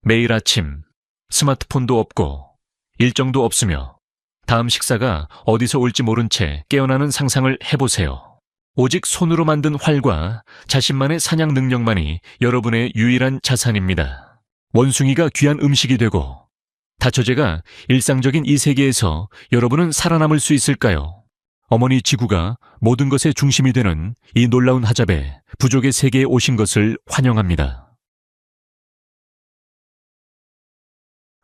매일 아침 스마트폰도 없고 일정도 없으며 다음 식사가 어디서 올지 모른 채 깨어나는 상상을 해보세요. 오직 손으로 만든 활과 자신만의 사냥 능력만이 여러분의 유일한 자산입니다. 원숭이가 귀한 음식이 되고 다처제가 일상적인 이 세계에서 여러분은 살아남을 수 있을까요? 어머니 지구가 모든 것의 중심이 되는 이 놀라운 하잡의 부족의 세계에 오신 것을 환영합니다.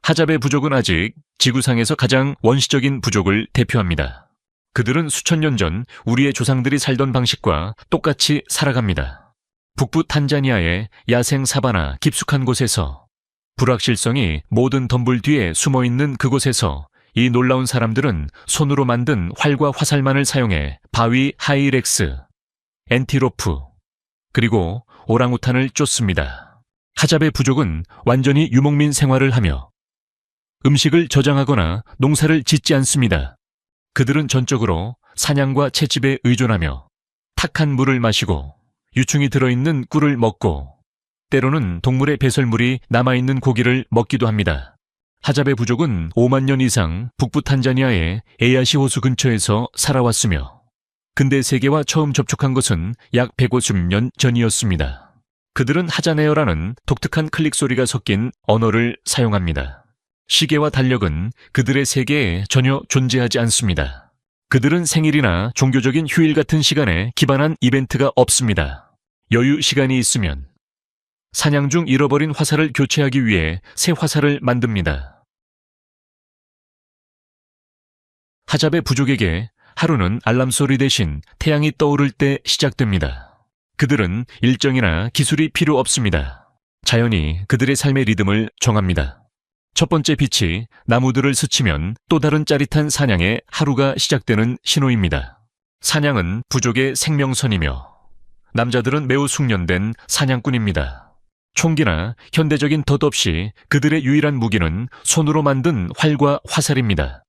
하잡의 부족은 아직 지구상에서 가장 원시적인 부족을 대표합니다. 그들은 수천 년 전 우리의 조상들이 살던 방식과 똑같이 살아갑니다. 북부 탄자니아의 야생 사바나 깊숙한 곳에서 불확실성이 모든 덤불 뒤에 숨어있는 그곳에서 이 놀라운 사람들은 손으로 만든 활과 화살만을 사용해 바위 하이렉스, 엔티로프, 그리고 오랑우탄을 쫓습니다. 하잡의 부족은 완전히 유목민 생활을 하며 음식을 저장하거나 농사를 짓지 않습니다. 그들은 전적으로 사냥과 채집에 의존하며 탁한 물을 마시고 유충이 들어있는 꿀을 먹고 때로는 동물의 배설물이 남아있는 고기를 먹기도 합니다. 하잡의 부족은 5만 년 이상 북부 탄자니아의 에야시 호수 근처에서 살아왔으며 근대 세계와 처음 접촉한 것은 약 150년 전이었습니다. 그들은 하자네어라는 독특한 클릭 소리가 섞인 언어를 사용합니다. 시계와 달력은 그들의 세계에 전혀 존재하지 않습니다. 그들은 생일이나 종교적인 휴일 같은 시간에 기반한 이벤트가 없습니다. 여유 시간이 있으면 사냥 중 잃어버린 화살을 교체하기 위해 새 화살을 만듭니다. 하잡의 부족에게 하루는 알람 소리 대신 태양이 떠오를 때 시작됩니다. 그들은 일정이나 기술이 필요 없습니다. 자연이 그들의 삶의 리듬을 정합니다. 첫 번째 빛이 나무들을 스치면 또 다른 짜릿한 사냥의 하루가 시작되는 신호입니다. 사냥은 부족의 생명선이며 남자들은 매우 숙련된 사냥꾼입니다. 총기나 현대적인 덫 없이 그들의 유일한 무기는 손으로 만든 활과 화살입니다.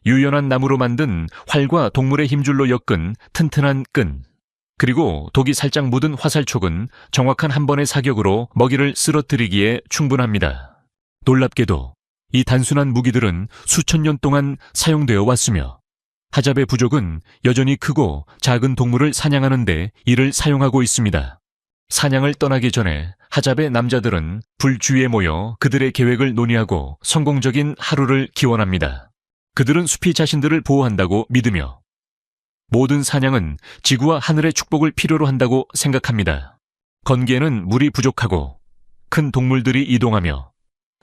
유연한 나무로 만든 활과 동물의 힘줄로 엮은 튼튼한 끈, 그리고 독이 살짝 묻은 화살촉은 정확한 한 번의 사격으로 먹이를 쓰러뜨리기에 충분합니다. 놀랍게도 이 단순한 무기들은 수천 년 동안 사용되어 왔으며 하잡의 부족은 여전히 크고 작은 동물을 사냥하는 데 이를 사용하고 있습니다. 사냥을 떠나기 전에 하잡의 남자들은 불 주위에 모여 그들의 계획을 논의하고 성공적인 하루를 기원합니다. 그들은 숲이 자신들을 보호한다고 믿으며 모든 사냥은 지구와 하늘의 축복을 필요로 한다고 생각합니다. 건기에는 물이 부족하고 큰 동물들이 이동하며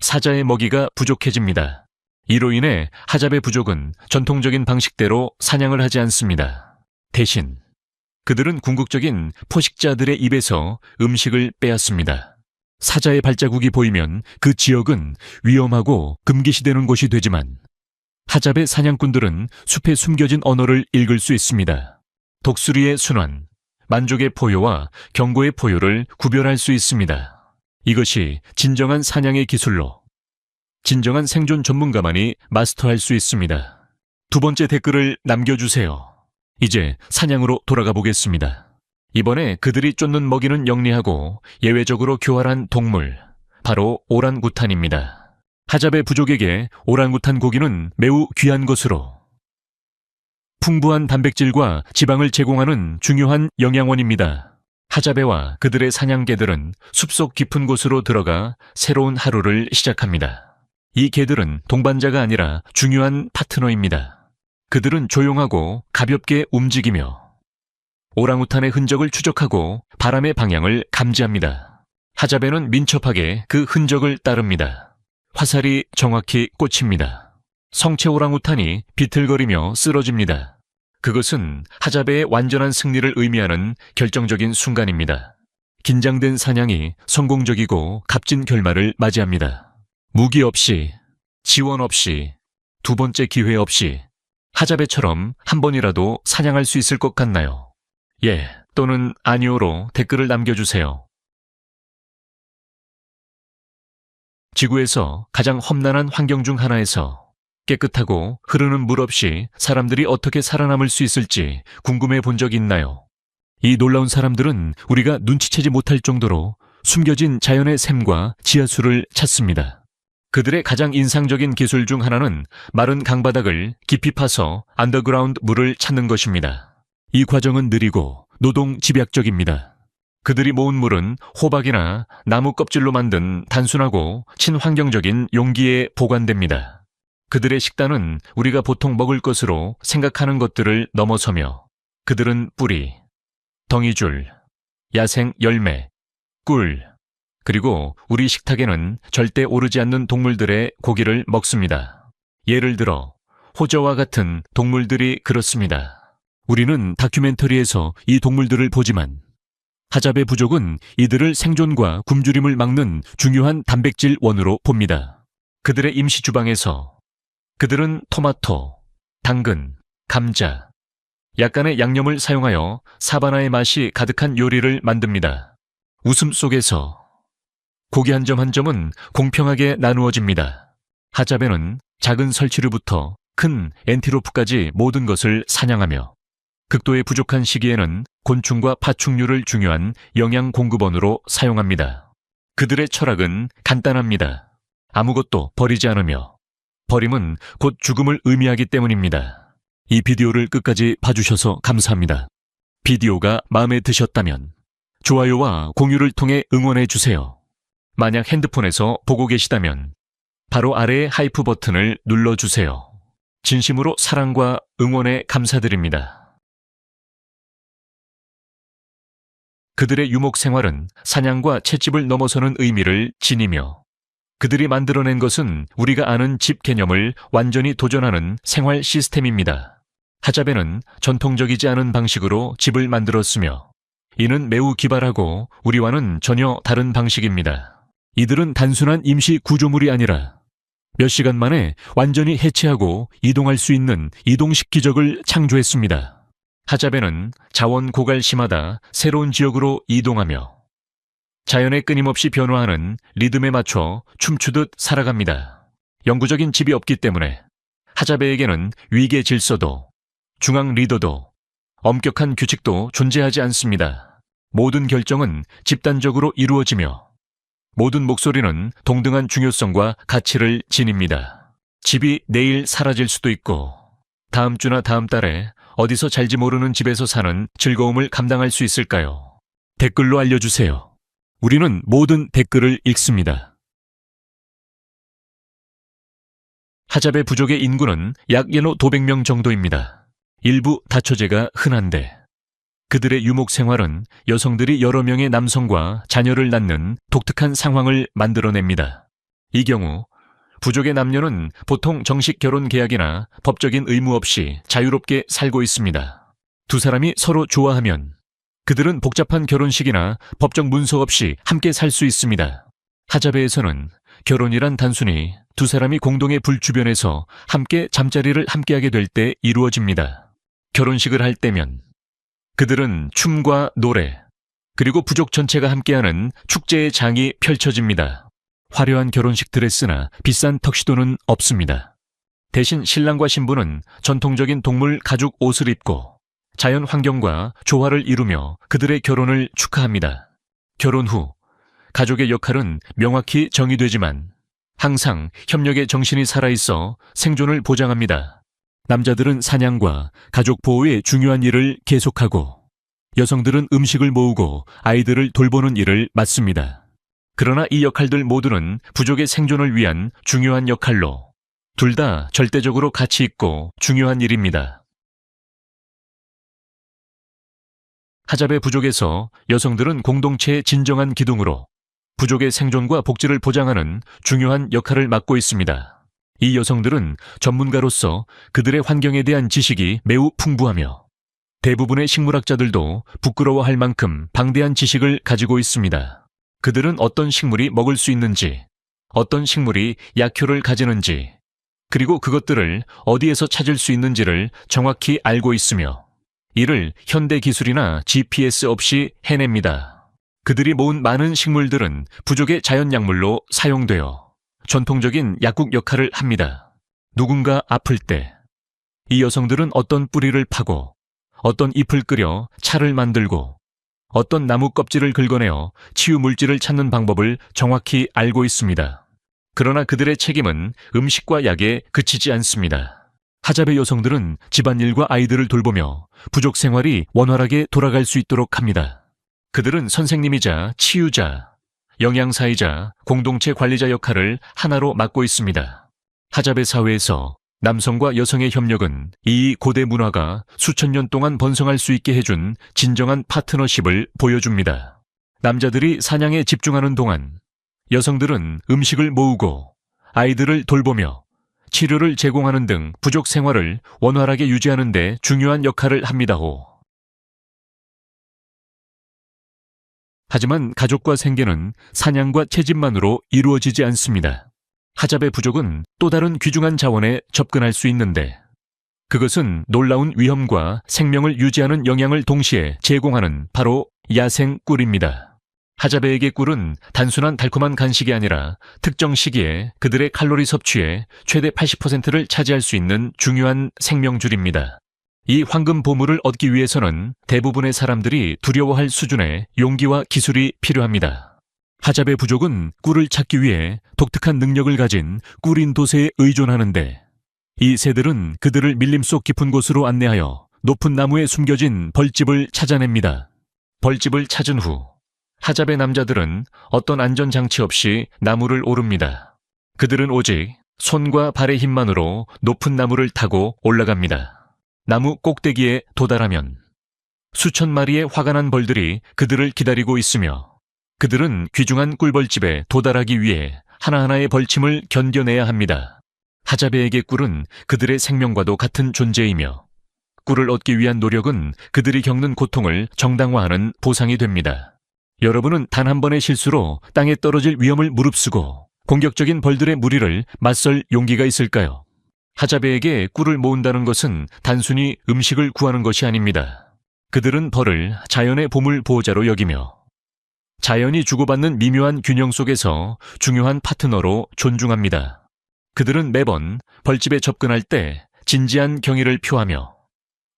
사자의 먹이가 부족해집니다. 이로 인해 하잡의 부족은 전통적인 방식대로 사냥을 하지 않습니다. 대신 그들은 궁극적인 포식자들의 입에서 음식을 빼앗습니다. 사자의 발자국이 보이면 그 지역은 위험하고 금기시되는 곳이 되지만 하잡의 사냥꾼들은 숲에 숨겨진 언어를 읽을 수 있습니다. 독수리의 순환, 만족의 포효와 경고의 포효를 구별할 수 있습니다. 이것이 진정한 사냥의 기술로 진정한 생존 전문가만이 마스터할 수 있습니다. 두 번째 댓글을 남겨주세요. 이제 사냥으로 돌아가 보겠습니다. 이번에 그들이 쫓는 먹이는 영리하고 예외적으로 교활한 동물, 바로 오랑우탄입니다. 하잡의 부족에게 오랑우탄 고기는 매우 귀한 것으로 풍부한 단백질과 지방을 제공하는 중요한 영양원입니다. 하잡에와 그들의 사냥개들은 숲속 깊은 곳으로 들어가 새로운 하루를 시작합니다. 이 개들은 동반자가 아니라 중요한 파트너입니다. 그들은 조용하고 가볍게 움직이며 오랑우탄의 흔적을 추적하고 바람의 방향을 감지합니다. 하잡에는 민첩하게 그 흔적을 따릅니다. 화살이 정확히 꽂힙니다. 성체 오랑우탄이 비틀거리며 쓰러집니다. 그것은 하잡의 완전한 승리를 의미하는 결정적인 순간입니다. 긴장된 사냥이 성공적이고 값진 결말을 맞이합니다. 무기 없이, 지원 없이, 두 번째 기회 없이 하잡에처럼 한 번이라도 사냥할 수 있을 것 같나요? 예 또는 아니오로 댓글을 남겨주세요. 지구에서 가장 험난한 환경 중 하나에서 깨끗하고 흐르는 물 없이 사람들이 어떻게 살아남을 수 있을지 궁금해 본 적 있나요? 이 놀라운 사람들은 우리가 눈치채지 못할 정도로 숨겨진 자연의 샘과 지하수를 찾습니다. 그들의 가장 인상적인 기술 중 하나는 마른 강바닥을 깊이 파서 안더그라운드 물을 찾는 것입니다. 이 과정은 느리고 노동 집약적입니다. 그들이 모은 물은 호박이나 나무 껍질로 만든 단순하고 친환경적인 용기에 보관됩니다. 그들의 식단은 우리가 보통 먹을 것으로 생각하는 것들을 넘어서며 그들은 뿌리, 덩이줄, 야생 열매, 꿀, 그리고 우리 식탁에는 절대 오르지 않는 동물들의 고기를 먹습니다. 예를 들어 호저와 같은 동물들이 그렇습니다. 우리는 다큐멘터리에서 이 동물들을 보지만 하잡의 부족은 이들을 생존과 굶주림을 막는 중요한 단백질 원으로 봅니다. 그들의 임시 주방에서 그들은 토마토, 당근, 감자, 약간의 양념을 사용하여 사바나의 맛이 가득한 요리를 만듭니다. 웃음 속에서 고기 한 점 한 점은 공평하게 나누어집니다. 하잡에는 작은 설치류부터 큰 엔티로프까지 모든 것을 사냥하며 극도의 부족한 시기에는 곤충과 파충류를 중요한 영양 공급원으로 사용합니다. 그들의 철학은 간단합니다. 아무것도 버리지 않으며 버림은 곧 죽음을 의미하기 때문입니다. 이 비디오를 끝까지 봐주셔서 감사합니다. 비디오가 마음에 드셨다면 좋아요와 공유를 통해 응원해 주세요. 만약 핸드폰에서 보고 계시다면 바로 아래의 하이프 버튼을 눌러주세요. 진심으로 사랑과 응원에 감사드립니다. 그들의 유목 생활은 사냥과 채집을 넘어서는 의미를 지니며 그들이 만들어낸 것은 우리가 아는 집 개념을 완전히 도전하는 생활 시스템입니다. 하잡에는 전통적이지 않은 방식으로 집을 만들었으며 이는 매우 기발하고 우리와는 전혀 다른 방식입니다. 이들은 단순한 임시 구조물이 아니라 몇 시간 만에 완전히 해체하고 이동할 수 있는 이동식 기적을 창조했습니다. 하잡에는 자원 고갈시마다 새로운 지역으로 이동하며 자연의 끊임없이 변화하는 리듬에 맞춰 춤추듯 살아갑니다. 영구적인 집이 없기 때문에 하잡에에게는 위계 질서도 중앙 리더도 엄격한 규칙도 존재하지 않습니다. 모든 결정은 집단적으로 이루어지며 모든 목소리는 동등한 중요성과 가치를 지닙니다. 집이 내일 사라질 수도 있고 다음 주나 다음 달에 어디서 잘지 모르는 집에서 사는 즐거움을 감당할 수 있을까요? 댓글로 알려주세요. 우리는 모든 댓글을 읽습니다. 하잡의 부족의 인구는 약 500명 정도입니다. 일부 다처제가 흔한데 그들의 유목 생활은 여성들이 여러 명의 남성과 자녀를 낳는 독특한 상황을 만들어냅니다. 이 경우 부족의 남녀는 보통 정식 결혼 계약이나 법적인 의무 없이 자유롭게 살고 있습니다. 두 사람이 서로 좋아하면 그들은 복잡한 결혼식이나 법적 문서 없이 함께 살 수 있습니다. 하잡에에서는 결혼이란 단순히 두 사람이 공동의 불 주변에서 함께 잠자리를 함께하게 될 때 이루어집니다. 결혼식을 할 때면 그들은 춤과 노래, 그리고 부족 전체가 함께하는 축제의 장이 펼쳐집니다. 화려한 결혼식 드레스나 비싼 턱시도는 없습니다. 대신 신랑과 신부는 전통적인 동물 가죽 옷을 입고 자연 환경과 조화를 이루며 그들의 결혼을 축하합니다. 결혼 후 가족의 역할은 명확히 정의되지만 항상 협력의 정신이 살아있어 생존을 보장합니다. 남자들은 사냥과 가족 보호의 중요한 일을 계속하고 여성들은 음식을 모으고 아이들을 돌보는 일을 맡습니다. 그러나 이 역할들 모두는 부족의 생존을 위한 중요한 역할로 둘 다 절대적으로 가치 있고 중요한 일입니다. 하잡의 부족에서 여성들은 공동체의 진정한 기둥으로 부족의 생존과 복지를 보장하는 중요한 역할을 맡고 있습니다. 이 여성들은 전문가로서 그들의 환경에 대한 지식이 매우 풍부하며 대부분의 식물학자들도 부끄러워할 만큼 방대한 지식을 가지고 있습니다. 그들은 어떤 식물이 먹을 수 있는지, 어떤 식물이 약효를 가지는지, 그리고 그것들을 어디에서 찾을 수 있는지를 정확히 알고 있으며 이를 현대 기술이나 GPS 없이 해냅니다. 그들이 모은 많은 식물들은 부족의 자연약물로 사용되어 전통적인 약국 역할을 합니다. 누군가 아플 때 이 여성들은 어떤 뿌리를 파고 어떤 잎을 끓여 차를 만들고 어떤 나무 껍질을 긁어내어 치유 물질을 찾는 방법을 정확히 알고 있습니다. 그러나 그들의 책임은 음식과 약에 그치지 않습니다. 하잡의 여성들은 집안일과 아이들을 돌보며 부족 생활이 원활하게 돌아갈 수 있도록 합니다. 그들은 선생님이자 치유자, 영양사이자 공동체 관리자 역할을 하나로 맡고 있습니다. 하잡의 사회에서 남성과 여성의 협력은 이 고대 문화가 수천 년 동안 번성할 수 있게 해준 진정한 파트너십을 보여줍니다. 남자들이 사냥에 집중하는 동안 여성들은 음식을 모으고 아이들을 돌보며 치료를 제공하는 등 부족 생활을 원활하게 유지하는 데 중요한 역할을 합니다호. 하지만 가족과 생계는 사냥과 채집만으로 이루어지지 않습니다. 하잡의 부족은 또 다른 귀중한 자원에 접근할 수 있는데 그것은 놀라운 위험과 생명을 유지하는 영양을 동시에 제공하는 바로 야생 꿀입니다. 하잡에에게 꿀은 단순한 달콤한 간식이 아니라 특정 시기에 그들의 칼로리 섭취의 최대 80%를 차지할 수 있는 중요한 생명줄입니다. 이 황금 보물을 얻기 위해서는 대부분의 사람들이 두려워할 수준의 용기와 기술이 필요합니다. 하잡의 부족은 꿀을 찾기 위해 독특한 능력을 가진 꿀인 돛에 의존하는데 이 새들은 그들을 밀림 속 깊은 곳으로 안내하여 높은 나무에 숨겨진 벌집을 찾아냅니다. 벌집을 찾은 후 하잡의 남자들은 어떤 안전장치 없이 나무를 오릅니다. 그들은 오직 손과 발의 힘만으로 높은 나무를 타고 올라갑니다. 나무 꼭대기에 도달하면 수천 마리의 화가 난 벌들이 그들을 기다리고 있으며 그들은 귀중한 꿀벌집에 도달하기 위해 하나하나의 벌침을 견뎌내야 합니다. 하잡에에게 꿀은 그들의 생명과도 같은 존재이며 꿀을 얻기 위한 노력은 그들이 겪는 고통을 정당화하는 보상이 됩니다. 여러분은 단 한 번의 실수로 땅에 떨어질 위험을 무릅쓰고 공격적인 벌들의 무리를 맞설 용기가 있을까요? 하잡에에게 꿀을 모은다는 것은 단순히 음식을 구하는 것이 아닙니다. 그들은 벌을 자연의 보물 보호자로 여기며 자연이 주고받는 미묘한 균형 속에서 중요한 파트너로 존중합니다. 그들은 매번 벌집에 접근할 때 진지한 경의를 표하며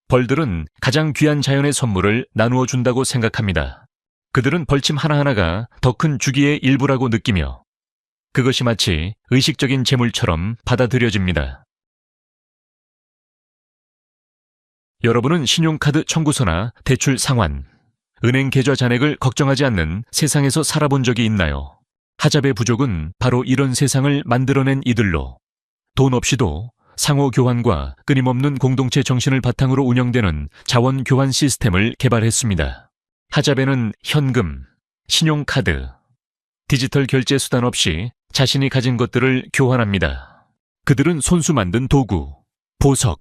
벌들은 가장 귀한 자연의 선물을 나누어 준다고 생각합니다. 그들은 벌침 하나하나가 더 큰 주기의 일부라고 느끼며 그것이 마치 의식적인 재물처럼 받아들여집니다. 여러분은 신용카드 청구서나 대출 상환, 은행 계좌 잔액을 걱정하지 않는 세상에서 살아본 적이 있나요? 하잡의 부족은 바로 이런 세상을 만들어낸 이들로 돈 없이도 상호 교환과 끊임없는 공동체 정신을 바탕으로 운영되는 자원 교환 시스템을 개발했습니다. 하잡에는 현금, 신용카드, 디지털 결제 수단 없이 자신이 가진 것들을 교환합니다. 그들은 손수 만든 도구, 보석,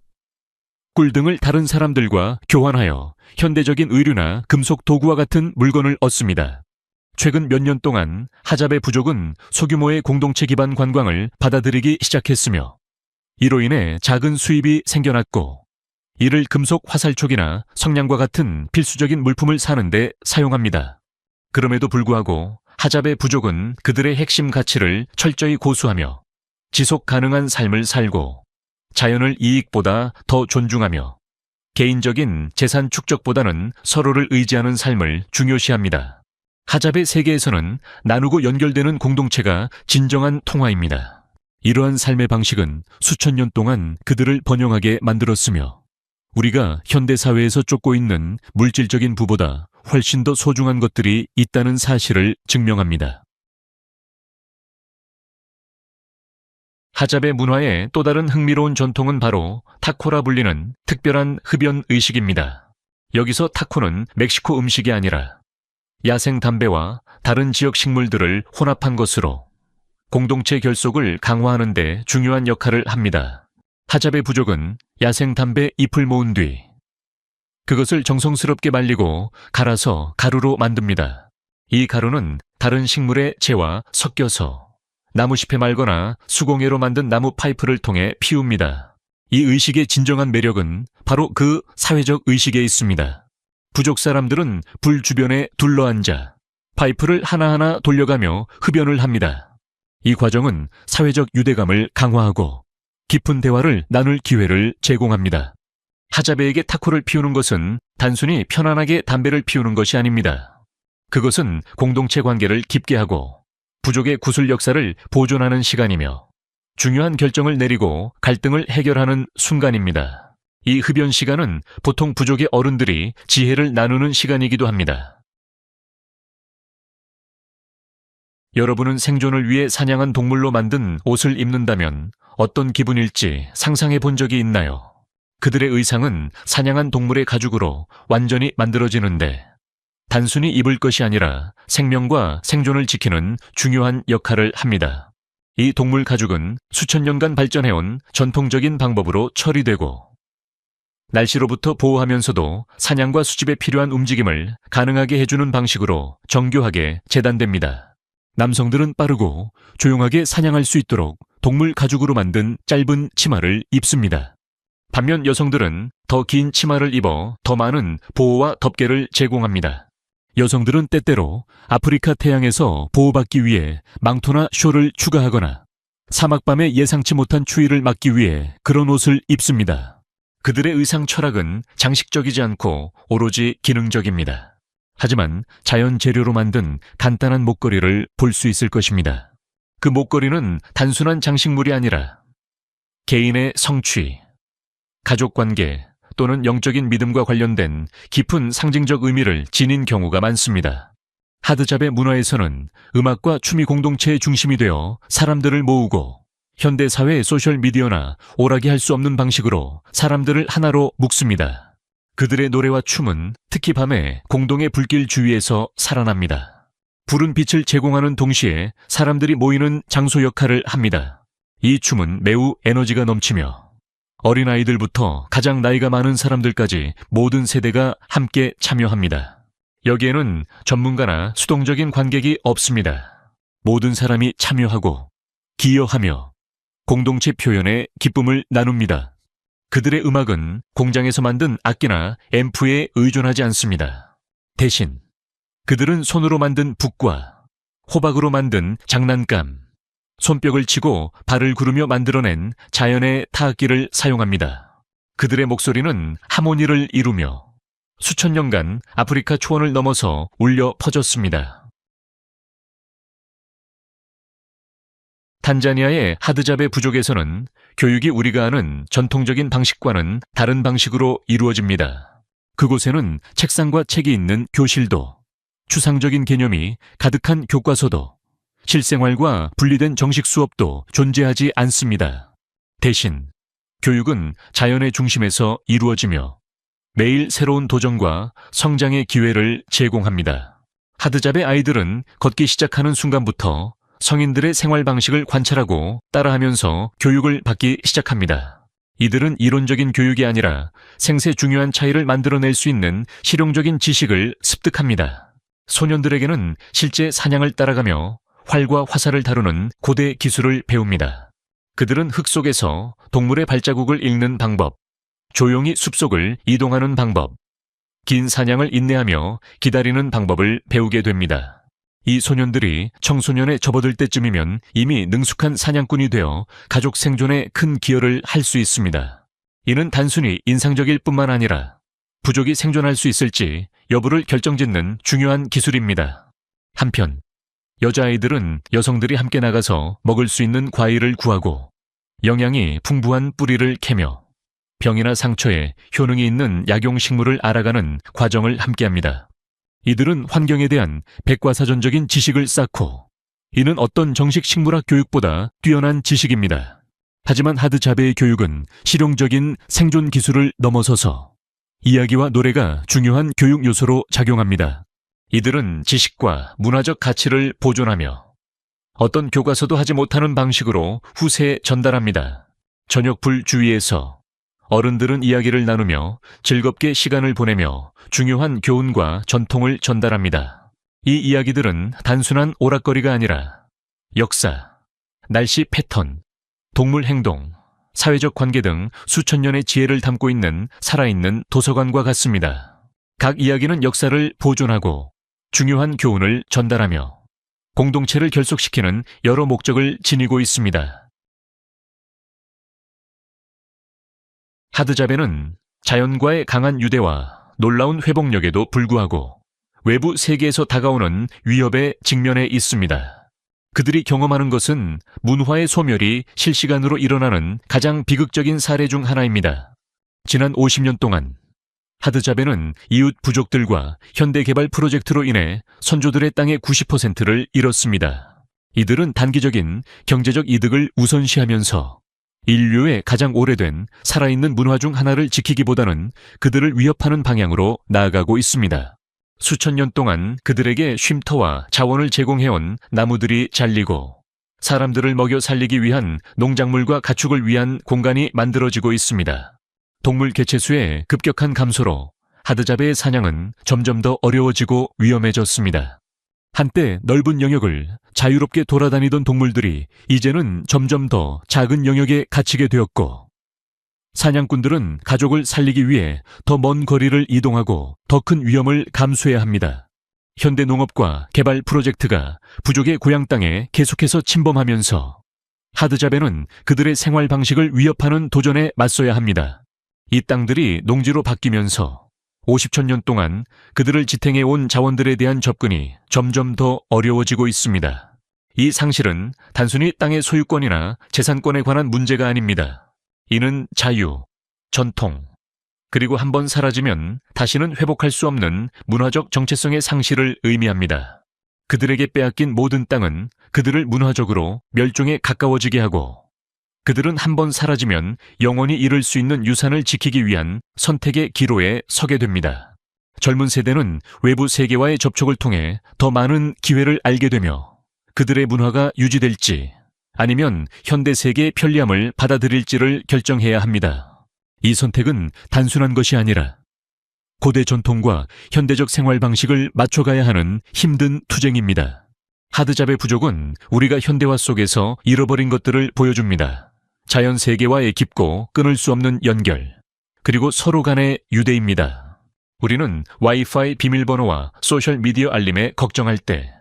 꿀 등을 다른 사람들과 교환하여 현대적인 의류나 금속 도구와 같은 물건을 얻습니다. 최근 몇 년 동안 하잡의 부족은 소규모의 공동체 기반 관광을 받아들이기 시작했으며 이로 인해 작은 수입이 생겨났고 이를 금속 화살촉이나 성냥과 같은 필수적인 물품을 사는 데 사용합니다. 그럼에도 불구하고 하잡의 부족은 그들의 핵심 가치를 철저히 고수하며 지속 가능한 삶을 살고 자연을 이익보다 더 존중하며 개인적인 재산 축적보다는 서로를 의지하는 삶을 중요시합니다. 하잡의 세계에서는 나누고 연결되는 공동체가 진정한 통화입니다. 이러한 삶의 방식은 수천 년 동안 그들을 번영하게 만들었으며 우리가 현대사회에서 쫓고 있는 물질적인 부보다 훨씬 더 소중한 것들이 있다는 사실을 증명합니다. 하잡의 문화의 또 다른 흥미로운 전통은 바로 타코라 불리는 특별한 흡연 의식입니다. 여기서 타코는 멕시코 음식이 아니라 야생 담배와 다른 지역 식물들을 혼합한 것으로 공동체 결속을 강화하는 데 중요한 역할을 합니다. 하잡의 부족은 야생 담배 잎을 모은 뒤 그것을 정성스럽게 말리고 갈아서 가루로 만듭니다. 이 가루는 다른 식물의 재와 섞여서 나무잎에 말거나 수공예로 만든 나무 파이프를 통해 피웁니다. 이 의식의 진정한 매력은 바로 그 사회적 의식에 있습니다. 부족 사람들은 불 주변에 둘러앉아 파이프를 하나하나 돌려가며 흡연을 합니다. 이 과정은 사회적 유대감을 강화하고 깊은 대화를 나눌 기회를 제공합니다. 하잡에에게 타코를 피우는 것은 단순히 편안하게 담배를 피우는 것이 아닙니다. 그것은 공동체 관계를 깊게 하고 부족의 구술 역사를 보존하는 시간이며 중요한 결정을 내리고 갈등을 해결하는 순간입니다. 이 흡연 시간은 보통 부족의 어른들이 지혜를 나누는 시간이기도 합니다. 여러분은 생존을 위해 사냥한 동물로 만든 옷을 입는다면 어떤 기분일지 상상해 본 적이 있나요? 그들의 의상은 사냥한 동물의 가죽으로 완전히 만들어지는데 단순히 입을 것이 아니라 생명과 생존을 지키는 중요한 역할을 합니다. 이 동물 가죽은 수천 년간 발전해온 전통적인 방법으로 처리되고 날씨로부터 보호하면서도 사냥과 수집에 필요한 움직임을 가능하게 해주는 방식으로 정교하게 재단됩니다. 남성들은 빠르고 조용하게 사냥할 수 있도록 동물 가죽으로 만든 짧은 치마를 입습니다. 반면 여성들은 더 긴 치마를 입어 더 많은 보호와 덮개를 제공합니다. 여성들은 때때로 아프리카 태양에서 보호받기 위해 망토나 숄을 추가하거나 사막밤에 예상치 못한 추위를 막기 위해 그런 옷을 입습니다. 그들의 의상 철학은 장식적이지 않고 오로지 기능적입니다. 하지만 자연 재료로 만든 간단한 목걸이를 볼 수 있을 것입니다. 그 목걸이는 단순한 장식물이 아니라 개인의 성취, 가족관계 또는 영적인 믿음과 관련된 깊은 상징적 의미를 지닌 경우가 많습니다. 하드잡의 문화에서는 음악과 춤이 공동체의 중심이 되어 사람들을 모으고 현대사회의 소셜미디어나 오락이 할 수 없는 방식으로 사람들을 하나로 묶습니다. 그들의 노래와 춤은 특히 밤에 공동의 불길 주위에서 살아납니다. 푸른 빛을 제공하는 동시에 사람들이 모이는 장소 역할을 합니다. 이 춤은 매우 에너지가 넘치며 어린아이들부터 가장 나이가 많은 사람들까지 모든 세대가 함께 참여합니다. 여기에는 전문가나 수동적인 관객이 없습니다. 모든 사람이 참여하고 기여하며 공동체 표현에 기쁨을 나눕니다. 그들의 음악은 공장에서 만든 악기나 앰프에 의존하지 않습니다. 대신 그들은 손으로 만든 북과 호박으로 만든 장난감, 손뼉을 치고 발을 구르며 만들어낸 자연의 타악기를 사용합니다. 그들의 목소리는 하모니를 이루며 수천 년간 아프리카 초원을 넘어서 울려 퍼졌습니다. 탄자니아의 하드잡의 부족에서는 교육이 우리가 아는 전통적인 방식과는 다른 방식으로 이루어집니다. 그곳에는 책상과 책이 있는 교실도, 추상적인 개념이 가득한 교과서도, 실생활과 분리된 정식 수업도 존재하지 않습니다. 대신 교육은 자연의 중심에서 이루어지며 매일 새로운 도전과 성장의 기회를 제공합니다. 하드잡의 아이들은 걷기 시작하는 순간부터 성인들의 생활 방식을 관찰하고 따라하면서 교육을 받기 시작합니다. 이들은 이론적인 교육이 아니라 생세 중요한 차이를 만들어낼 수 있는 실용적인 지식을 습득합니다. 소년들에게는 실제 사냥을 따라가며 활과 화살을 다루는 고대 기술을 배웁니다. 그들은 흙 속에서 동물의 발자국을 읽는 방법, 조용히 숲속을 이동하는 방법, 긴 사냥을 인내하며 기다리는 방법을 배우게 됩니다. 이 소년들이 청소년에 접어들 때쯤이면 이미 능숙한 사냥꾼이 되어 가족 생존에 큰 기여를 할 수 있습니다. 이는 단순히 인상적일 뿐만 아니라 부족이 생존할 수 있을지 여부를 결정짓는 중요한 기술입니다. 한편 여자아이들은 여성들이 함께 나가서 먹을 수 있는 과일을 구하고 영양이 풍부한 뿌리를 캐며 병이나 상처에 효능이 있는 약용식물을 알아가는 과정을 함께합니다. 이들은 환경에 대한 백과사전적인 지식을 쌓고 이는 어떤 정식 식물학 교육보다 뛰어난 지식입니다. 하지만 하드잡의 교육은 실용적인 생존 기술을 넘어서서 이야기와 노래가 중요한 교육 요소로 작용합니다. 이들은 지식과 문화적 가치를 보존하며 어떤 교과서도 하지 못하는 방식으로 후세에 전달합니다. 저녁불 주위에서 어른들은 이야기를 나누며 즐겁게 시간을 보내며 중요한 교훈과 전통을 전달합니다. 이 이야기들은 단순한 오락거리가 아니라 역사, 날씨 패턴, 동물 행동, 사회적 관계 등 수천 년의 지혜를 담고 있는 살아있는 도서관과 같습니다. 각 이야기는 역사를 보존하고 중요한 교훈을 전달하며 공동체를 결속시키는 여러 목적을 지니고 있습니다. 하드잡에는 자연과의 강한 유대와 놀라운 회복력에도 불구하고 외부 세계에서 다가오는 위협에 직면해 있습니다. 그들이 경험하는 것은 문화의 소멸이 실시간으로 일어나는 가장 비극적인 사례 중 하나입니다. 지난 50년 동안 하드잡에는 이웃 부족들과 현대개발 프로젝트로 인해 선조들의 땅의 90%를 잃었습니다. 이들은 단기적인 경제적 이득을 우선시하면서 인류의 가장 오래된 살아있는 문화 중 하나를 지키기보다는 그들을 위협하는 방향으로 나아가고 있습니다. 수천 년 동안 그들에게 쉼터와 자원을 제공해온 나무들이 잘리고 사람들을 먹여 살리기 위한 농작물과 가축을 위한 공간이 만들어지고 있습니다. 동물 개체수의 급격한 감소로 하드잡의 사냥은 점점 더 어려워지고 위험해졌습니다. 한때 넓은 영역을 자유롭게 돌아다니던 동물들이 이제는 점점 더 작은 영역에 갇히게 되었고, 사냥꾼들은 가족을 살리기 위해 더 먼 거리를 이동하고 더 큰 위험을 감수해야 합니다. 현대 농업과 개발 프로젝트가 부족의 고향 땅에 계속해서 침범하면서 하드잡에는 그들의 생활 방식을 위협하는 도전에 맞서야 합니다. 이 땅들이 농지로 바뀌면서 50,000년 동안 그들을 지탱해 온 자원들에 대한 접근이 점점 더 어려워지고 있습니다. 이 상실은 단순히 땅의 소유권이나 재산권에 관한 문제가 아닙니다. 이는 자유, 전통, 그리고 한번 사라지면 다시는 회복할 수 없는 문화적 정체성의 상실을 의미합니다. 그들에게 빼앗긴 모든 땅은 그들을 문화적으로 멸종에 가까워지게 하고, 그들은 한번 사라지면 영원히 잃을 수 있는 유산을 지키기 위한 선택의 기로에 서게 됩니다. 젊은 세대는 외부 세계와의 접촉을 통해 더 많은 기회를 알게 되며 그들의 문화가 유지될지 아니면 현대 세계의 편리함을 받아들일지를 결정해야 합니다. 이 선택은 단순한 것이 아니라 고대 전통과 현대적 생활 방식을 맞춰가야 하는 힘든 투쟁입니다. 하드잡의 부족은 우리가 현대화 속에서 잃어버린 것들을 보여줍니다. 자연 세계와의 깊고 끊을 수 없는 연결, 그리고 서로 간의 유대입니다. 우리는 와이파이 비밀번호와 소셜미디어 알림에 걱정할 때,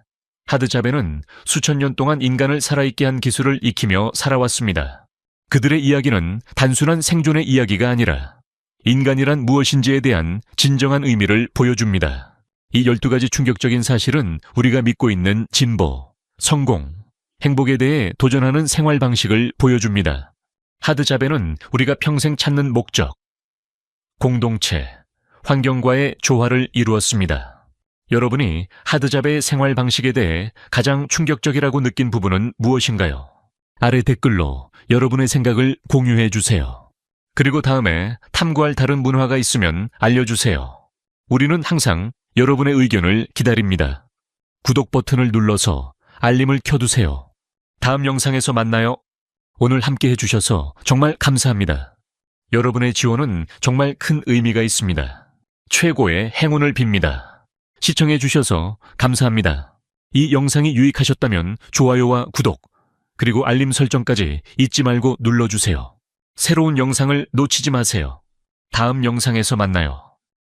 하드잡에는 수천 년 동안 인간을 살아있게 한 기술을 익히며 살아왔습니다. 그들의 이야기는 단순한 생존의 이야기가 아니라 인간이란 무엇인지에 대한 진정한 의미를 보여줍니다. 이 12가지 충격적인 사실은 우리가 믿고 있는 진보, 성공, 행복에 대해 도전하는 생활 방식을 보여줍니다. 하드잡에는 우리가 평생 찾는 목적, 공동체, 환경과의 조화를 이루었습니다. 여러분이 하드잡의 생활 방식에 대해 가장 충격적이라고 느낀 부분은 무엇인가요? 아래 댓글로 여러분의 생각을 공유해 주세요. 그리고 다음에 탐구할 다른 문화가 있으면 알려주세요. 우리는 항상 여러분의 의견을 기다립니다. 구독 버튼을 눌러서 알림을 켜두세요. 다음 영상에서 만나요. 오늘 함께 해주셔서 정말 감사합니다. 여러분의 지원은 정말 큰 의미가 있습니다. 최고의 행운을 빕니다. 시청해주셔서 감사합니다. 이 영상이 유익하셨다면 좋아요와 구독, 그리고 알림 설정까지 잊지 말고 눌러주세요. 새로운 영상을 놓치지 마세요. 다음 영상에서 만나요.